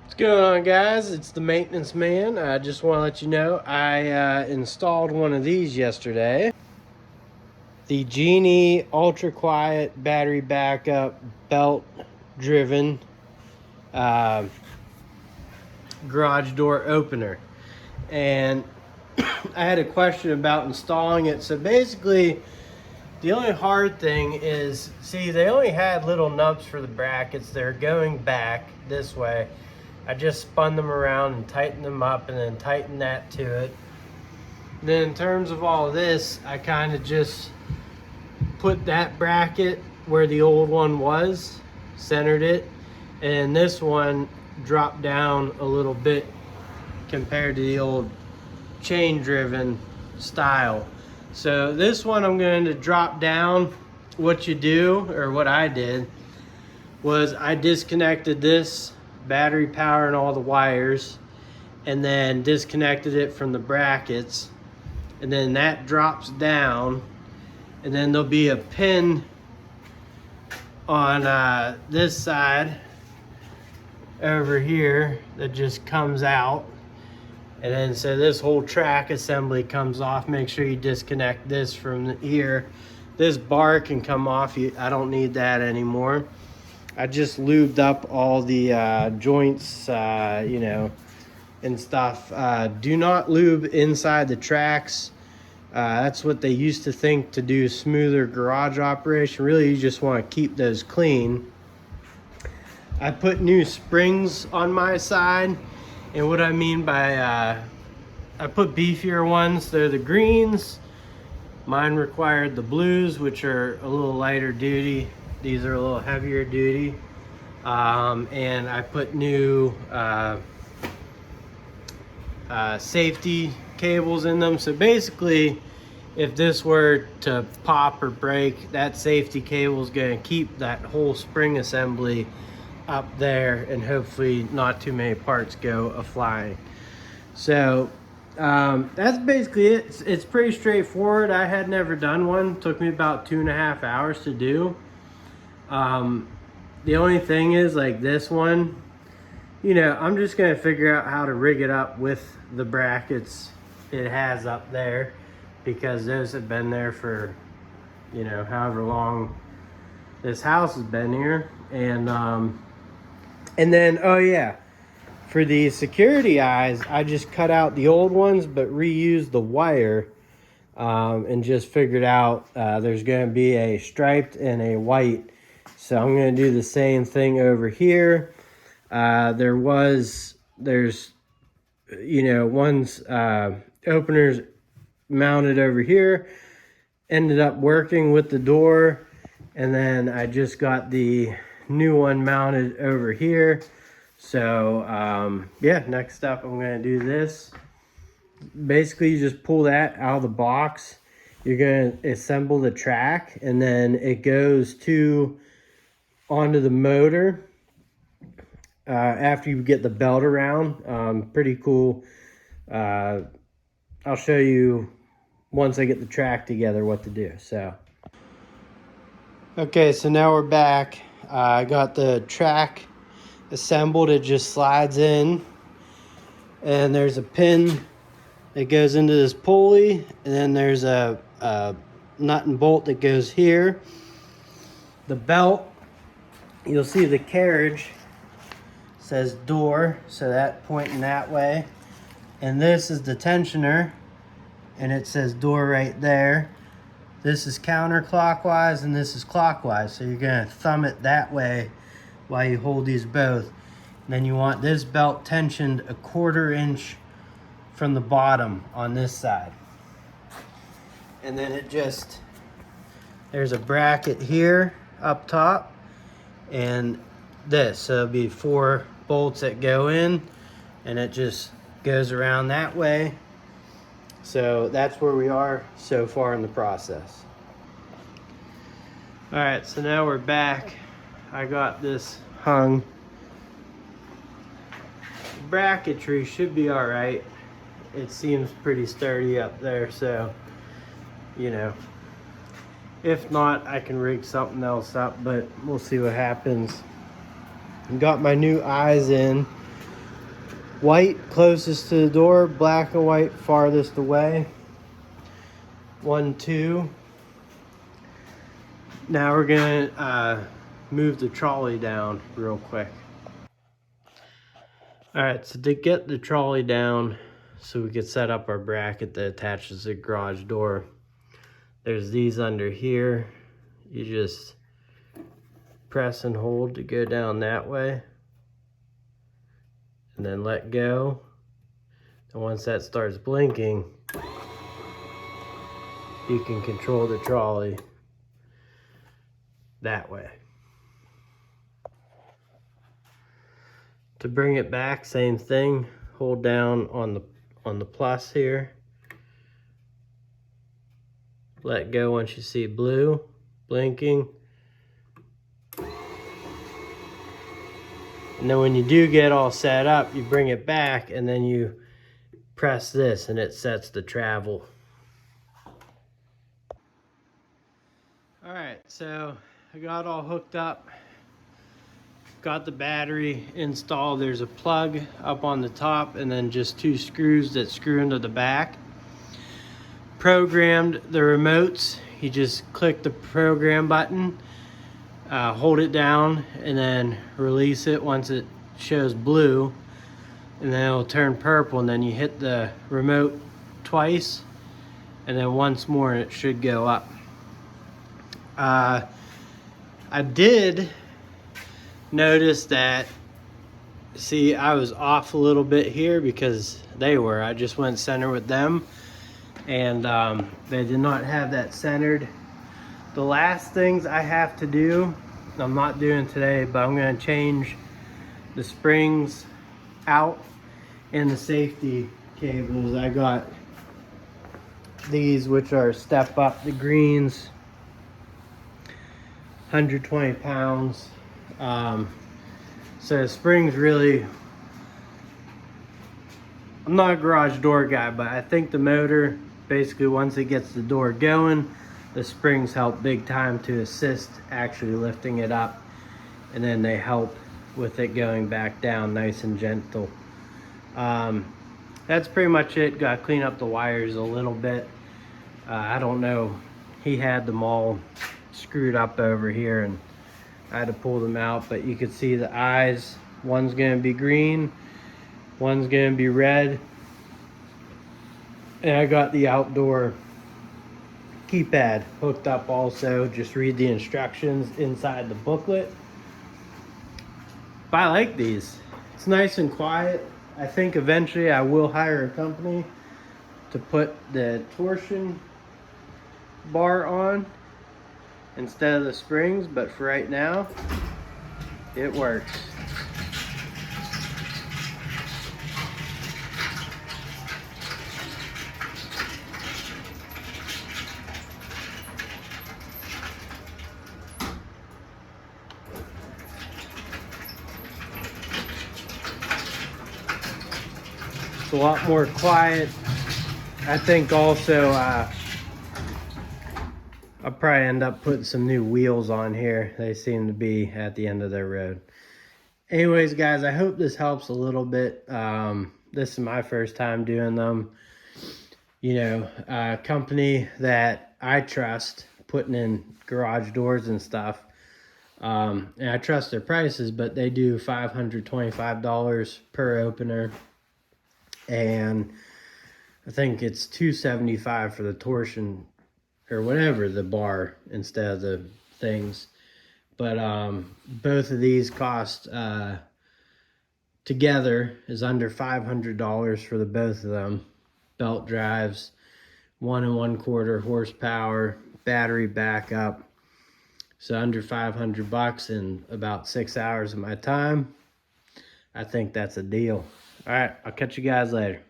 What's going on, guys? It's the maintenance man. I just want to let you know I installed one of these yesterday. The Genie ultra quiet battery backup belt driven garage door opener. And I had a question about installing it. So basically, the only hard thing is, see, they only had little nubs for the brackets. They're going back this way. I just spun them around and tightened them up and then tightened that to it. Then in terms of all of this, I kind of just put that bracket where the old one was, centered it, and this one dropped down a little bit compared to the old chain driven style. So this one I'm going to drop down. What you do, or what I did, was I disconnected this battery power and all the wires, and then disconnected it from the brackets, and then that drops down, and then there'll be a pin on this side over here that just comes out, and then so this whole track assembly comes off. Make sure you disconnect this from here. This bar can come off. I don't need that anymore. I just lubed up all the joints, you know, and stuff. Do not lube inside the tracks. That's what they used to think to do smoother garage operation. Really, you just want to keep those clean. I put new springs on my side, and what I mean by I put beefier ones. They're the greens. Mine required the blues, which are a little lighter duty. These are a little heavier duty. And I put new safety cables in them. So basically, if this were to pop or break, that safety cable is going to keep that whole spring assembly up there, and hopefully not too many parts go a-flying. So that's basically it. It's pretty straightforward. I had never done one. It took me about 2.5 hours to do. The only thing is, like this one, you know, I'm just going to figure out how to rig it up with the brackets it has up there, because those have been there for, you know, however long this house has been here. And then, oh yeah, for the security eyes, I just cut out the old ones but reused the wire, and just figured out there's going to be a striped and a white. So I'm going to do the same thing over here. There's, you know, one's openers mounted over here, ended up working with the door, and then I just got the new one mounted over here. So yeah, next up I'm going to do this. Basically, you just pull that out of the box. You're going to assemble the track, and then it goes onto the motor after you get the belt around. Pretty cool. I'll show you once I get the track together what to do. So okay, so now we're back. I got the track assembled. It just slides in, and there's a pin that goes into this pulley, and then there's a nut and bolt that goes here. The belt, you'll see the carriage says door, so that pointing that way, and this is the tensioner, and it says door right there. This is counterclockwise and this is clockwise, so you're going to thumb it that way while you hold these both. And then you want this belt tensioned 1/4 inch from the bottom on this side, and then it just, there's a bracket here up top, and this, so it'll be 4 bolts that go in, and it just goes around that way. So that's where we are so far in the process. All right, so now we're back. I got this hung. Bracketry should be all right. It seems pretty sturdy up there, so, you know, if not, I can rig something else up, but we'll see what happens. Got my new eyes in. White closest to the door, black and white farthest away. 1, 2. Now we're gonna move the trolley down real quick. All right, so to get the trolley down so we could set up our bracket that attaches the garage door, there's these under here. You just press and hold to go down that way, and then let go. And once that starts blinking, you can control the trolley that way. To bring it back, same thing. Hold down on the plus here. Let go once you see blue blinking. And then when you do get all set up, you bring it back and then you press this and it sets the travel. All right, so I got all hooked up. Got the battery installed. There's a plug up on the top and then just 2 screws that screw into the back. Programmed the remotes. You just click the program button, hold it down, and then release it once it shows blue, and then it'll turn purple, and then you hit the remote twice and then once more and it should go up. I did notice that, see, I was off a little bit here because I just went center with them, and they did not have that centered. The last things I have to do, I'm not doing today, but I'm going to change the springs out and the safety cables. I got these, which are step up, the greens, 120 pounds. So the springs really, I'm not a garage door guy, but I think the motor, basically once it gets the door going, the springs help big time to assist actually lifting it up, and then they help with it going back down nice and gentle. That's pretty much it. Got to clean up the wires a little bit. I don't know, he had them all screwed up over here and I had to pull them out, but you could see the eyes. One's gonna be green, one's gonna be red. And I got the outdoor keypad hooked up also. Just read the instructions inside the booklet. But I like these. It's nice and quiet. I think eventually I will hire a company to put the torsion bar on instead of the springs, but for right now, it works. It's a lot more quiet. I think also I'll probably end up putting some new wheels on here. They seem to be at the end of their road. Anyways, guys, I hope this helps a little bit. This is my first time doing them. You know, a company that I trust putting in garage doors and stuff. And I trust their prices, but they do $525 per opener. And I think it's $275 for the torsion or whatever, the bar instead of the things. But both of these cost together is under $500 for the both of them. Belt drives, 1 1/4 horsepower, battery backup. So under $500 in about 6 hours of my time. I think that's a deal. All right, I'll catch you guys later.